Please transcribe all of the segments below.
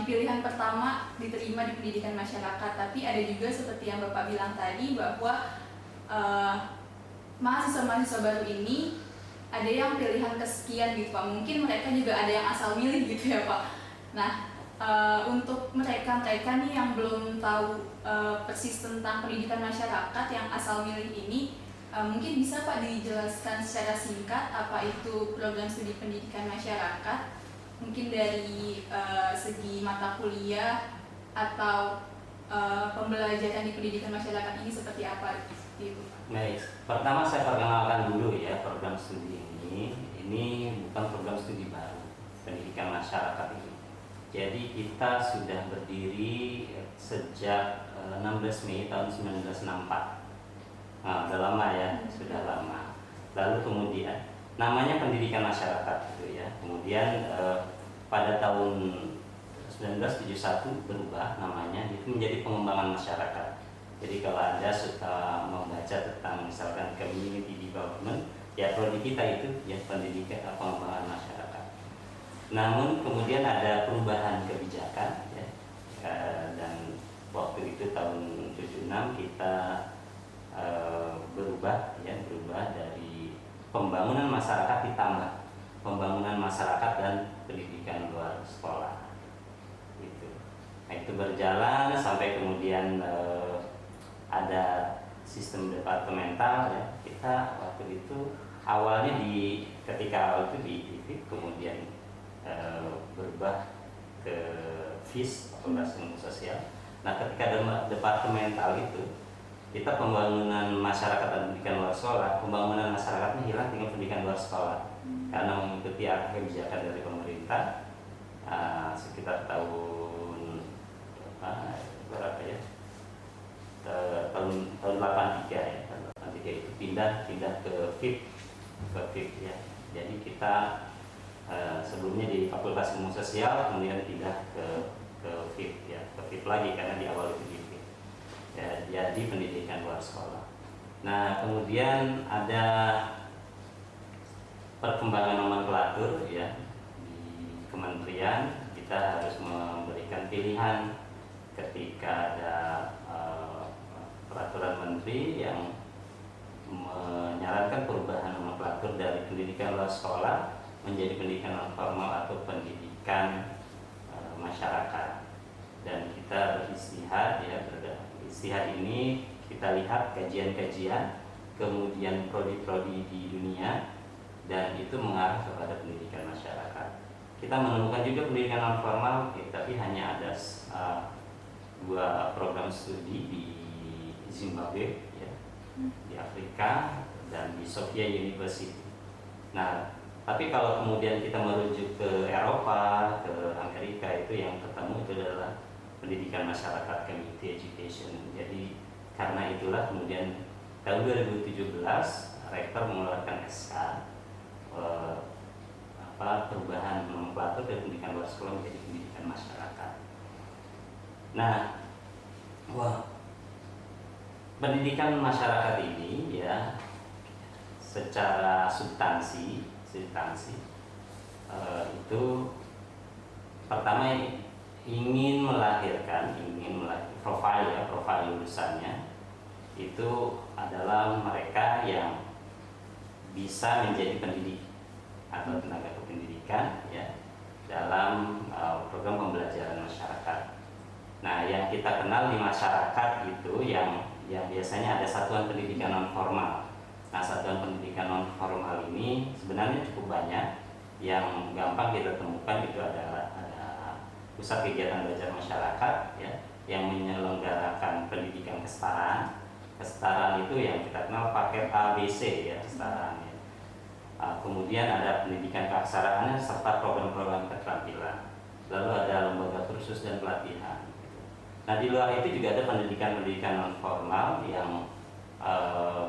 di pilihan pertama diterima di pendidikan masyarakat, tapi ada juga seperti yang Bapak bilang tadi bahwa mahasiswa-mahasiswa baru ini ada yang pilihan kesekian gitu Pak. Mungkin mereka juga ada yang asal milih gitu ya Pak. Nah, untuk mereka nih yang belum tahu persis tentang pendidikan masyarakat yang asal milih ini, mungkin bisa Pak dijelaskan secara singkat apa itu program studi pendidikan masyarakat, mungkin dari segi mata kuliah atau pembelajaran di pendidikan masyarakat ini seperti apa seperti itu Pak. Baik, pertama saya perkenalkan dulu ya program studi ini. Ini bukan program studi baru pendidikan masyarakat ini. Jadi kita sudah berdiri sejak 16 Mei tahun 1964. Nah, udah lama ya, sudah lama. Lalu kemudian namanya pendidikan masyarakat gitu ya. Kemudian pada tahun 1971 berubah namanya, itu menjadi pengembangan masyarakat. Jadi kalau Anda suka membaca tentang misalkan community development, ya prodi kita itu ya pendidikan pengembangan masyarakat. Namun kemudian ada perubahan kebijakan ya, dan waktu itu tahun 76 kita berubah dari pembangunan masyarakat ditambah pembangunan masyarakat dan pendidikan luar sekolah. Gitu. Nah, itu berjalan sampai kemudian ada sistem departemental ya. Kita waktu itu awalnya ketika awal itu di ITIP, kemudian berubah ke FIS, Fakultas Ilmu Sosial. Nah, ketika departemental itu kita pembangunan masyarakat dan pendidikan luar sekolah, pembangunan masyarakatnya hilang tinggal pendidikan luar sekolah karena mengikuti arah kebijakan dari pemerintah sekitar tahun berapa ya? Tahun 83 ya, tahun 83 itu pindah ke FIP ya. Jadi kita sebelumnya di Fakultas Ilmu Sosial, kemudian pindah ke FIP ya, ke FIP lagi karena di awal itu di FIP ya, jadi pendidikan luar sekolah. Nah, kemudian ada perkembangan nomenklatur ya di kementerian. Kita harus memberikan pilihan ketika ada peraturan menteri yang menyarankan perubahan nomenklatur dari pendidikan luar sekolah menjadi pendidikan non formal atau pendidikan masyarakat. Dan kita beristihad ya, istihad ini kita lihat kajian-kajian, kemudian prodi-prodi di dunia, dan itu mengarah kepada pendidikan masyarakat. Kita menemukan juga pendidikan non formal, tapi hanya ada dua program studi di Zimbabwe ya, di Afrika, dan di Sofia University. Nah, tapi kalau kemudian kita merujuk ke Eropa, ke Amerika, itu yang ketemu itu adalah pendidikan masyarakat, community education. Jadi karena itulah kemudian tahun 2017 Rektor mengeluarkan SK perubahan nomenklatur dari pendidikan luar sekolah menjadi pendidikan masyarakat. Nah, pendidikan masyarakat ini ya secara substansi itu pertama ingin melahirkan profil lulusannya itu adalah mereka yang bisa menjadi pendidik atau tenaga kependidikan ya dalam program pembelajaran masyarakat. Nah, yang kita kenal di masyarakat itu yang biasanya ada satuan pendidikan non formal. Nah, satuan pendidikan non formal ini sebenarnya cukup banyak. Yang gampang kita temukan itu adalah ada pusat kegiatan belajar masyarakat ya, yang menyelenggarakan pendidikan kesetaraan. Kesetaraan itu yang kita kenal paket ABC ya, kesetaraan ya. Kemudian ada pendidikan keaksaraannya serta program-program keterampilan. Lalu ada lembaga kursus dan pelatihan. Nah, di luar itu juga ada pendidikan non formal yang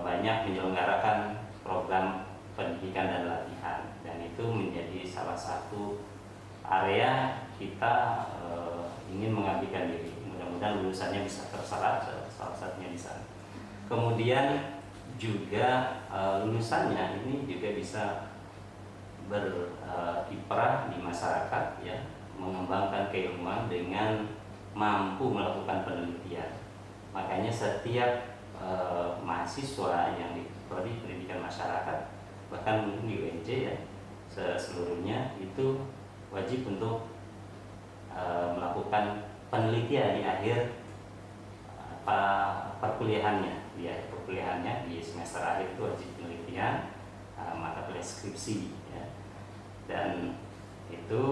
banyak menyelenggarakan program pendidikan dan latihan, dan itu menjadi salah satu area kita ingin mengabdikan diri. Mudah-mudahan lulusannya bisa terserap, salah satunya di sana. Kemudian juga lulusannya ini juga bisa berkiprah di masyarakat ya, mengembangkan keilmuan dengan mampu melakukan penelitian. Makanya setiap mahasiswa yang di prodi pendidikan masyarakat, bahkan mungkin di UNJ ya seluruhnya, itu wajib untuk melakukan penelitian di akhir perkuliahannya. Di akhir perkuliahannya di semester akhir itu wajib penelitian mata kuliah skripsi ya. Dan itu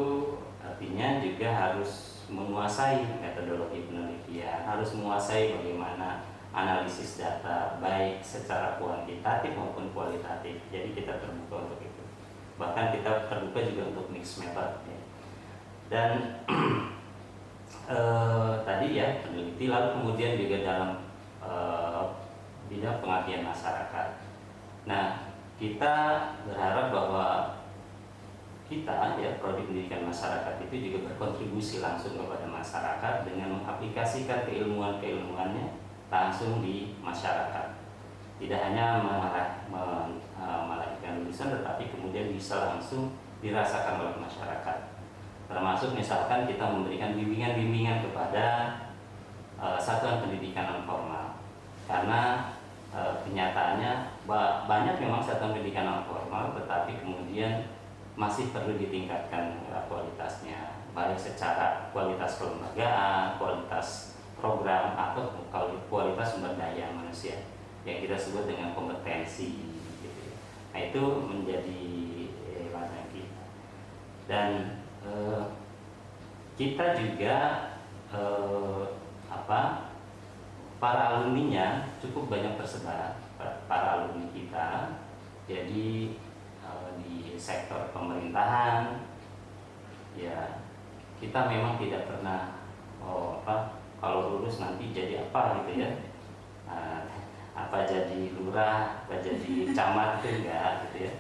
artinya juga harus menguasai metodologi penelitian, harus menguasai bagaimana analisis data baik secara kuantitatif maupun kualitatif. Jadi kita terbuka untuk itu. Bahkan kita terbuka juga untuk mixed method ya. Dan tadi ya peneliti, lalu kemudian juga dalam bidang pengabdian masyarakat. Nah, kita berharap bahwa kita ya prodi pendidikan masyarakat itu juga berkontribusi langsung kepada masyarakat dengan mengaplikasikan keilmuannya langsung di masyarakat. Tidak hanya melahirkan lulusan, tetapi kemudian bisa langsung dirasakan oleh masyarakat. Termasuk misalkan kita memberikan bimbingan-bimbingan kepada satuan pendidikan non formal. Karena kenyataannya banyak memang satuan pendidikan non formal, tetapi kemudian masih perlu ditingkatkan kualitasnya, baik secara kualitas kelembagaan, kualitas program, atau kualitas sumber daya manusia yang kita sebut dengan kompetensi gitu. Nah, itu menjadi ranah kita. Dan kita juga para alumninya cukup banyak tersebar, para alumni kita. Jadi di sektor pemerintahan ya kita memang tidak pernah kalau lulus nanti jadi apa gitu ya, apa jadi lurah, apa jadi camat, itu enggak gitu ya.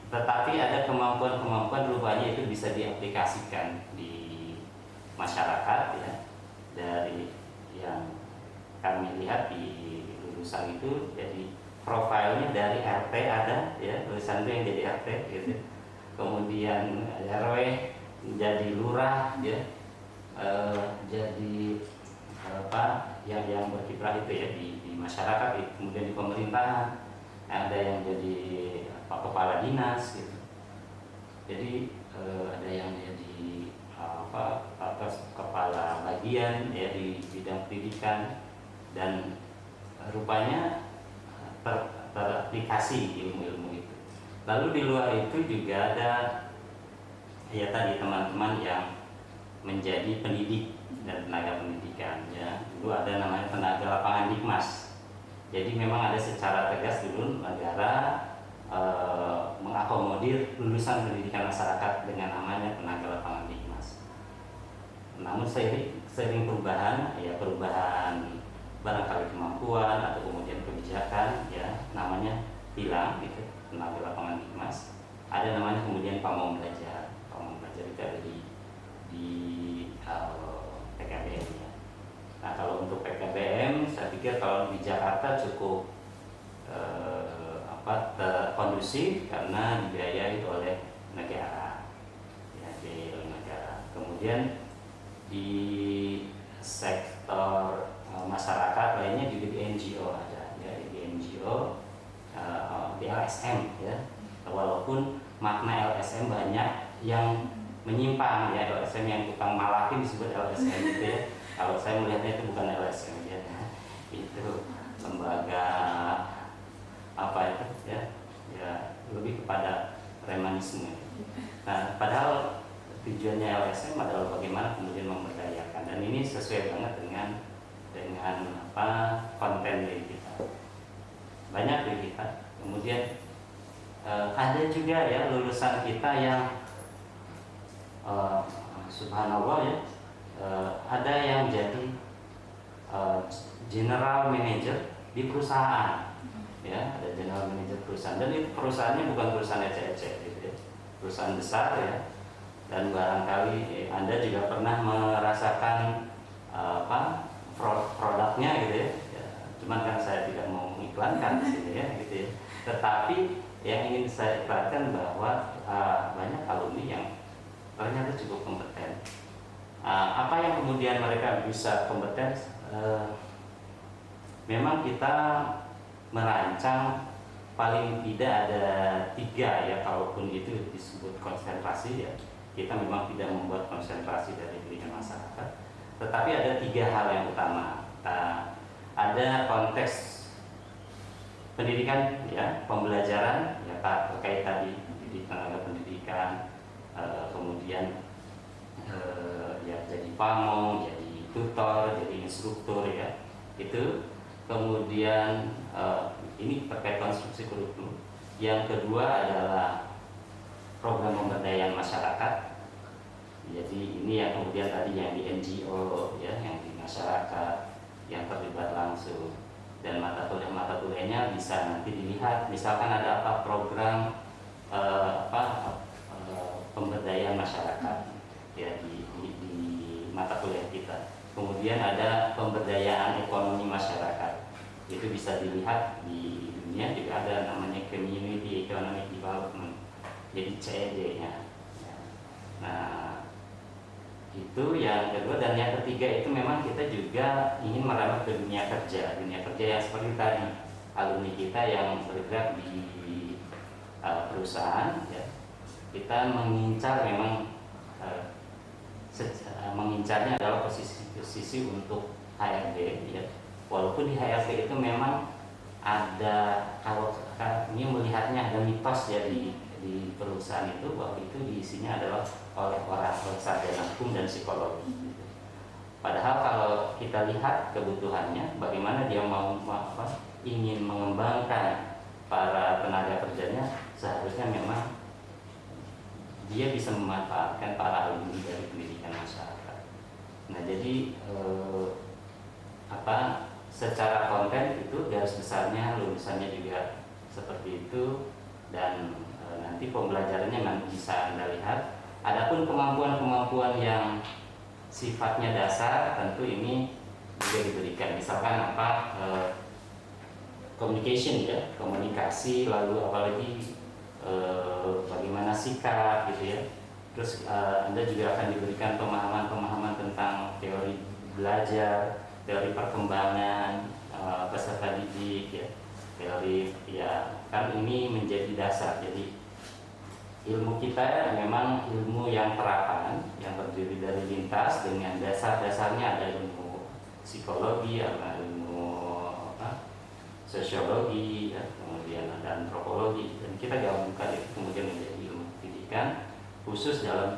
Tetapi ada kemampuan rupanya itu bisa diaplikasikan di masyarakat ya. Dari yang kami lihat di lulusan itu, jadi profilnya dari RT ada ya, lulusan itu yang jadi RT gitu. Kemudian RW jadi lurah ya, jadi yang berkiprah itu ya di masyarakat, kemudian di pemerintahan ada yang jadi kepala dinas gitu. Jadi ada yang jadi kepala bagian ya di bidang pendidikan, dan rupanya teraplikasi ilmu-ilmu itu. Lalu di luar itu juga ada ya tadi teman-teman yang menjadi pendidik dan tenaga pendidikan ya. Dulu ada namanya tenaga lapangan Dikmas. Jadi memang ada secara tegas dulu negara mengakomodir lulusan pendidikan masyarakat dengan namanya tenaga lapangan Dikmas. Namun sering perubahan barangkali kemampuan atau kemudian kebijakan ya, namanya hilang gitu, tenaga lapangan Dikmas. Ada namanya kemudian pamong belajar itu ada di PKBM ya. Nah, kalau untuk PKBM saya pikir kalau di Jakarta cukup kondusif karena dibiayai oleh negara ya, Kemudian di sektor masyarakat lainnya juga di NGO ada ya, di NGO, di LSM ya. Walaupun makna LSM banyak yang menyimpang ya, LSM yang tukang malakin disebut LSM gitu ya. Kalau saya melihatnya itu bukan LSM ya, itu lembaga ya lebih kepada remanisme. Nah, padahal tujuannya LSM adalah bagaimana kemudian memberdayakan, dan ini sesuai banget dengan konten dari kita. Banyak dari kita. Kemudian ada juga ya lulusan kita yang subhanallah ya, ada yang jadi general manager di perusahaan ya, ada general manager perusahaan, dan itu perusahaannya bukan perusahaan ecek-ecek gitu ya, perusahaan besar ya. Dan barangkali Anda juga pernah merasakan produknya gitu ya. Cuman kan saya tidak mau mengiklankan gitu ya. Tetapi yang ingin saya iklankan bahwa banyak alumni yang ternyata cukup kompeten. Apa yang kemudian mereka bisa kompeten? Memang kita merancang paling tidak ada 3 ya, kalaupun itu disebut konsentrasi ya, kita memang tidak membuat konsentrasi dari pendidikan masyarakat, tetapi ada 3 hal yang utama. Ada konteks pendidikan ya, pembelajaran ya, terkait tadi tenaga pendidikan, kemudian ya jadi pamong, jadi tutor, jadi instruktur ya, itu. Kemudian ini terkait konstruksi kurikulum. Yang kedua adalah program pemberdayaan masyarakat. Jadi ini yang kemudian tadi yang di NGO ya, yang di masyarakat, yang terlibat langsung. Dan mata kuliahnya bisa nanti dilihat. Misalkan ada apa program pemberdayaan masyarakat ya di mata kuliah kita. Kemudian ada pemberdayaan ekonomi masyarakat, itu bisa dilihat di dunia juga ada namanya Community Economic Development, jadi CED-nya. Nah itu yang kedua. Dan yang ketiga itu memang kita juga ingin merambah ke dunia kerja yang seperti tadi alumni kita yang bergerak di perusahaan ya. Kita mengincar memang mengincarnya adalah posisi untuk HRD ya. Walaupun di HRD itu memang ada, kalau kami melihatnya ada mitos ya di perusahaan itu, bahwa itu diisinya adalah oleh orang sarjana hukum dan psikologi gitu. Padahal kalau kita lihat kebutuhannya, bagaimana dia ingin mengembangkan para tenaga kerjanya, seharusnya memang dia bisa memanfaatkan para alumni dari pendidikan masyarakat. Nah jadi secara konten itu garis besarnya lulusannya juga seperti itu, dan nanti pembelajarannya nanti bisa Anda lihat. Adapun kemampuan-kemampuan yang sifatnya dasar tentu ini juga diberikan, misalkan communication ya, komunikasi, lalu apalagi bagaimana sikap gitu ya. Terus Anda juga akan diberikan pemahaman-pemahaman tentang teori belajar, teori perkembangan peserta didik ya, teori ya, kan ini menjadi dasar. Jadi ilmu kita memang ilmu yang terapan, yang terdiri dari lintas dengan dasar-dasarnya, ada ilmu psikologi, ada ilmu sosiologi ya, kemudian ada antropologi, dan kita gabungkan itu kemudian menjadi ilmu pendidikan khusus dalam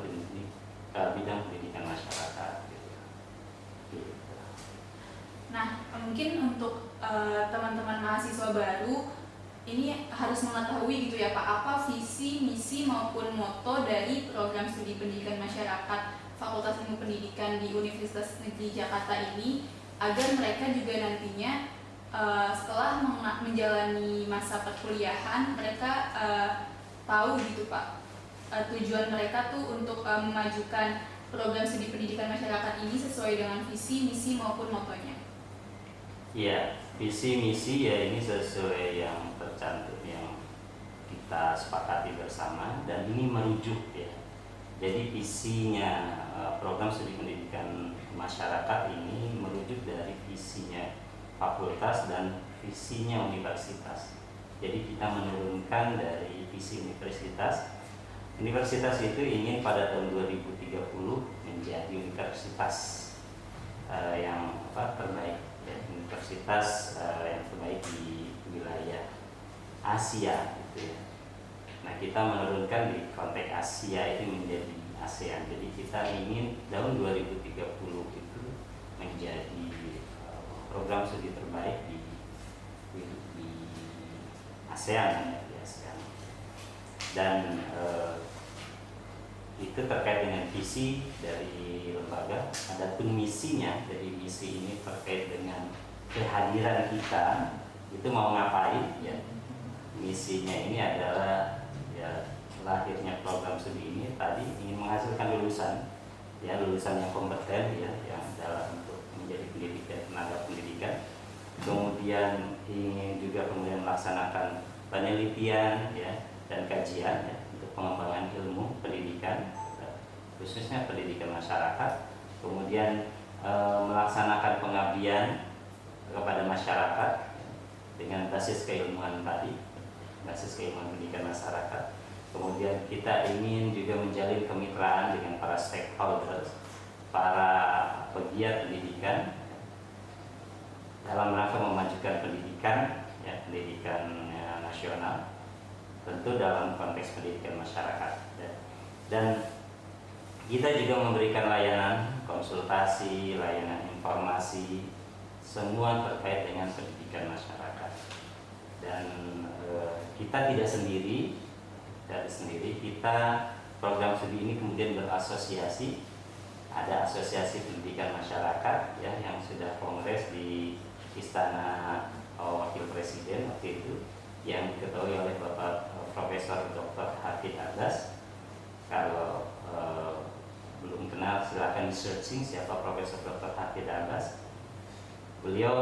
bidang pendidikan masyarakat gitu. Nah, mungkin untuk teman-teman mahasiswa baru ini harus mengetahui gitu ya Pak, apa visi, misi maupun moto dari program studi pendidikan masyarakat Fakultas Ilmu Pendidikan di Universitas Negeri Jakarta ini, agar mereka juga nantinya setelah menjalani masa perkuliahan mereka tahu gitu Pak, tujuan mereka tuh untuk memajukan program studi pendidikan masyarakat ini sesuai dengan visi, misi maupun motonya. Ya, visi misi ya ini sesuai yang tercantum yang kita sepakati bersama, dan ini merujuk ya. Jadi visinya program studi pendidikan masyarakat ini merujuk dari visinya fakultas dan visinya universitas. Jadi kita menurunkan dari visi universitas. Universitas itu ingin pada tahun 2030 menjadi universitas yang terbaik ya, universitas yang terbaik di wilayah Asia gitu ya. Nah kita menurunkan di konteks Asia itu menjadi ASEAN. Jadi kita ingin tahun 2030 itu menjadi program studi terbaik di ASEAN ya, di ASEAN. Dan itu terkait dengan visi dari lembaga. Adapun misinya, jadi misi ini terkait dengan kehadiran kita itu mau ngapain ya. Misinya ini adalah ya, lahirnya program studi ini tadi ingin menghasilkan lulusan ya, lulusan yang kompeten ya, yang dalam untuk menjadi tenaga pendidikan. Kemudian ingin juga kemudian melaksanakan penelitian ya dan kajian ya, untuk pengembangan ilmu pendidikan. khususnya pendidikan masyarakat, kemudian melaksanakan pengabdian kepada masyarakat dengan basis keilmuan tadi, basis keilmuan pendidikan masyarakat. Kemudian kita ingin juga menjalin kemitraan dengan para stakeholders, para pegiat pendidikan dalam rangka memajukan pendidikan, ya, pendidikan nasional, tentu dalam konteks pendidikan masyarakat. Dan kita juga memberikan layanan konsultasi, layanan informasi, semua terkait dengan pendidikan masyarakat. Dan kita tidak sendiri, kita program studi ini kemudian berasosiasi. Ada asosiasi pendidikan masyarakat, ya, yang sudah kongres di Istana Wakil Presiden waktu itu, yang diketuai oleh Bapak Profesor Dr. Hafid Abbas. Kalau belum kenal silakan di searching siapa Profesor Dr. Hafid Abbas. Beliau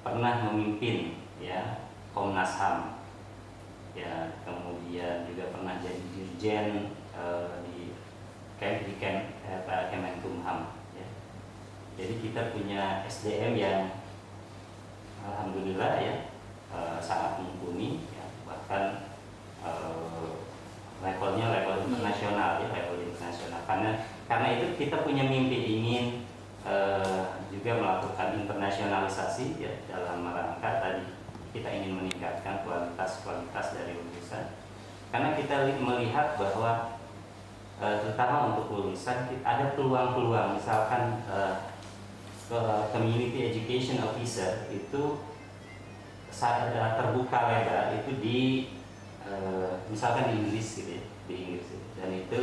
pernah memimpin, ya, Komnas HAM, ya, kemudian juga pernah jadi dirjen di Kemenkumham, ya. Jadi kita punya SDM yang alhamdulillah, ya, sangat mumpuni, ya, bahkan levelnya level internasional, ya, level internasional. Karena itu kita punya mimpi ingin juga melakukan internasionalisasi, ya, dalam rangka tadi kita ingin meningkatkan kualitas dari lulusan. Karena kita melihat bahwa terutama untuk lulusan ada peluang-peluang, misalkan community education officer itu terbuka lebar itu di misalkan di Inggris gitu, ya, di Inggris gitu. Dan itu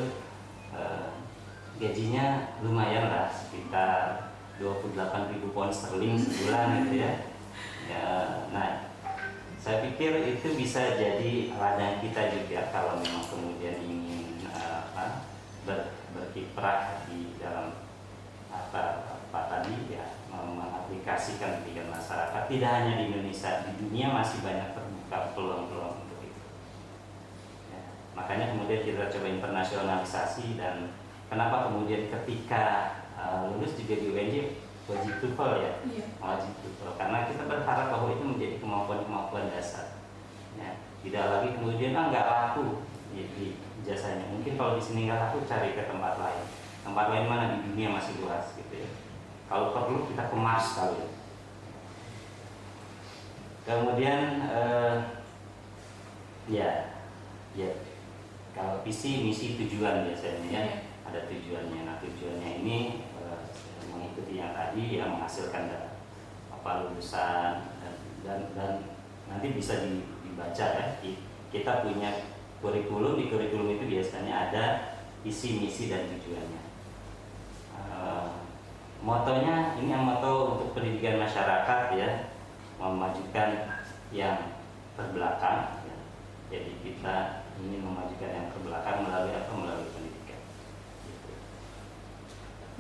gajinya lumayan lah, sekitar 28.000 pound sterling sebulan gitu, ya. Nah, saya pikir itu bisa jadi ladang kita juga kalau memang kemudian ingin berkiprah di dalam apa tadi, ya, mengaplikasikan pendidikan masyarakat tidak hanya di Indonesia, di dunia masih banyak terbuka peluang-peluang untuk itu, ya. Makanya kemudian kita coba internasionalisasi. Dan kenapa kemudian ketika lulus juga di UNJ wajib TOEFL, ya, wajib TOEFL, karena kita berharap bahwa itu menjadi kemampuan dasar, ya. Tidak lagi kemudian nggak laku di jasanya. Mungkin kalau di sini nggak laku, cari ke tempat lain mana di dunia masih luas gitu, ya. Kalau perlu kita ke Mars kali, ya. Kemudian ya kalau visi, misi, tujuan biasanya, ya, ada tujuannya. Nah, tujuannya ini mengikuti yang tadi, yang menghasilkan lulusan dan nanti bisa dibaca, ya. Kita punya kurikulum, di kurikulum itu biasanya ada visi, misi, dan tujuannya. Motonya ini yang moto untuk pendidikan masyarakat, ya, memajukan yang terbelakang, ya. Jadi kita ingin memajukan yang terbelakang melalui pendidikan, gitu.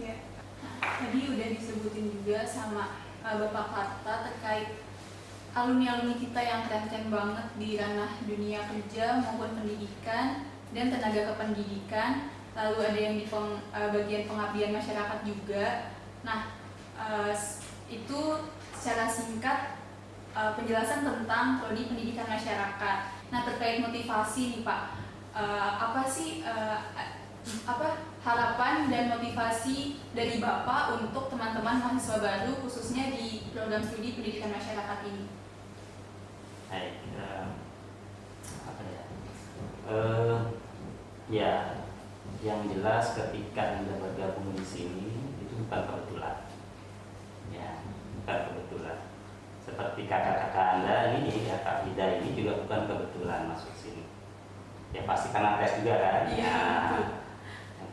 Ya. Nah, tadi udah disebutin juga sama Bapak Karta terkait alumni-alumni kita yang keren-keren banget di ranah dunia kerja maupun pendidikan dan tenaga kependidikan. Lalu ada yang di bagian pengabdian masyarakat juga. Nah, itu secara singkat penjelasan tentang prodi pendidikan masyarakat. Nah, terkait motivasi nih Pak, apa sih harapan dan motivasi dari Bapak untuk teman-teman mahasiswa baru khususnya di program studi pendidikan masyarakat ini? Baik, ya, yang jelas ketika Anda bergabung di sini itu bukan kebetulan, ya, bukan kebetulan. Seperti kakak-kakak Anda ini, ya, Kak Ida ini juga bukan kebetulan masuk sini. Ya pasti karena tes juga, kan? Iya.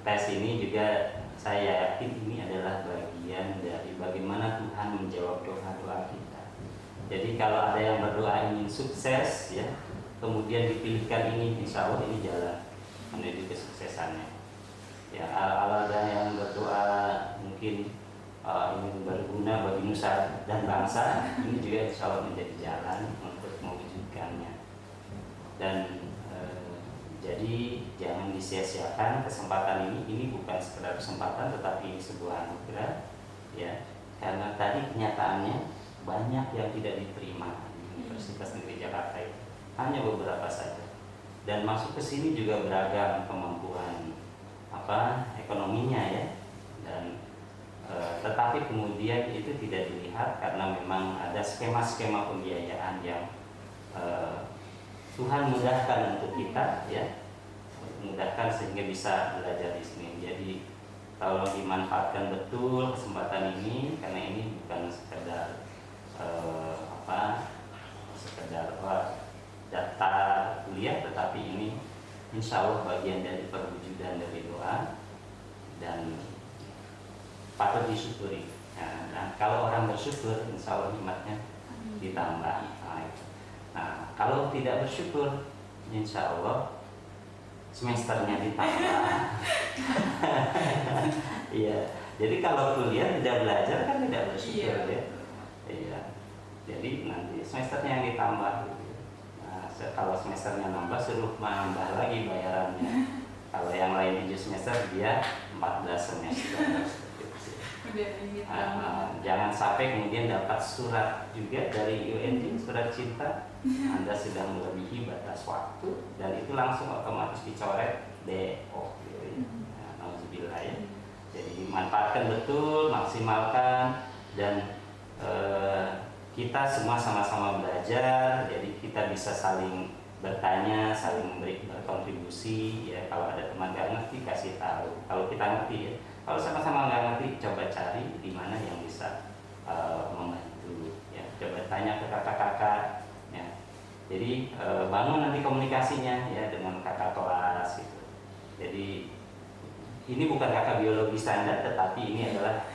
Tes ini juga saya yakin ini adalah bagian dari bagaimana Tuhan menjawab doa-doa kita. Jadi kalau ada yang berdoa ingin sukses, ya, kemudian dipilihkan ini, insya Allah ini jalan menuju kesuksesannya. Ya, ada yang berdoa mungkin ingin berguna bagi nusa dan bangsa, ini juga insya Allah menjadi jalan untuk mewujudkannya. Dan Jadi jangan disia-siakan kesempatan ini. Ini bukan sekedar kesempatan, tetapi ini sebuah anugerah, ya. Karena tadi kenyataannya banyak yang tidak diterima di Universitas Negeri Jakarta itu, hanya beberapa saja. Dan masuk ke sini juga beragam kemampuan ekonominya, ya. Dan tetapi kemudian itu tidak dilihat karena memang ada skema-skema pembiayaan yang Tuhan mudahkan untuk kita, ya, mudahkan sehingga bisa belajar di sini. Jadi tolong dimanfaatkan betul kesempatan ini, karena ini bukan sekedar daftar kuliah, tetapi ini insya Allah bagian dari perwujudan dari doa dan patut disyukuri. Nah, kalau orang bersyukur, insya Allah nikmatnya ditambah. Nah, kalau tidak bersyukur, insya Allah semesternya ditambah. Iya. Jadi kalau kuliah tidak belajar kan tidak bersyukur, ya. Iya. Jadi nanti semesternya yang ditambah. Nah, kalau semesternya nambah, suruh menambah lagi bayarannya. Kalau yang lain 7 semester, dia 14 semester. Jangan sampai kemudian dapat surat juga dari UNJ, surat cinta, Anda sudah melebihi batas waktu, dan itu langsung otomatis dicoret DO. Nauzubillah, ya. Jadi manfaatkan betul, maksimalkan, dan kita semua sama-sama belajar. Jadi kita bisa saling bertanya, saling berkontribusi, ya. Kalau ada teman nggak ngerti, kasih tahu. Kalau kita ngerti, ya. Kalau sama-sama nggak ngerti, coba cari di mana yang bisa membantu, ya. Coba tanya ke kakak-kakak, ya. Jadi bangun nanti komunikasinya, ya, dengan kakak kelas gitu. Jadi ini bukan kakak biologi standar, tetapi ini adalah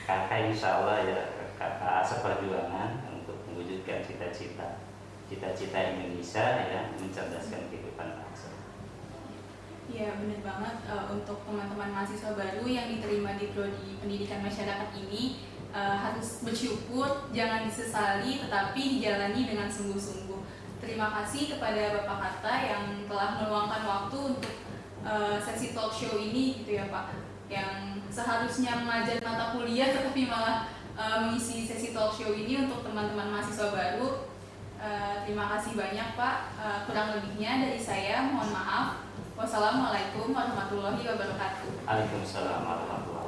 kakak insya Allah, ya, kakak seperjuangan untuk mewujudkan cita-cita Indonesia, ya, mencerdaskan kehidupan bangsa. Iya, benar banget. Untuk teman-teman mahasiswa baru yang diterima di Prodi Pendidikan Masyarakat ini harus bersyukur, jangan disesali, tetapi dijalani dengan sungguh-sungguh. Terima kasih kepada Bapak Hatta yang telah meluangkan waktu untuk sesi talk show ini, gitu ya Pak. Yang seharusnya mengajar mata kuliah, tetapi malah mengisi sesi talk show ini untuk teman-teman mahasiswa baru. Terima kasih banyak Pak. Kurang lebihnya dari saya, mohon maaf. Wassalamualaikum warahmatullahi wabarakatuh. Waalaikumsalam warahmatullahi wabarakatuh.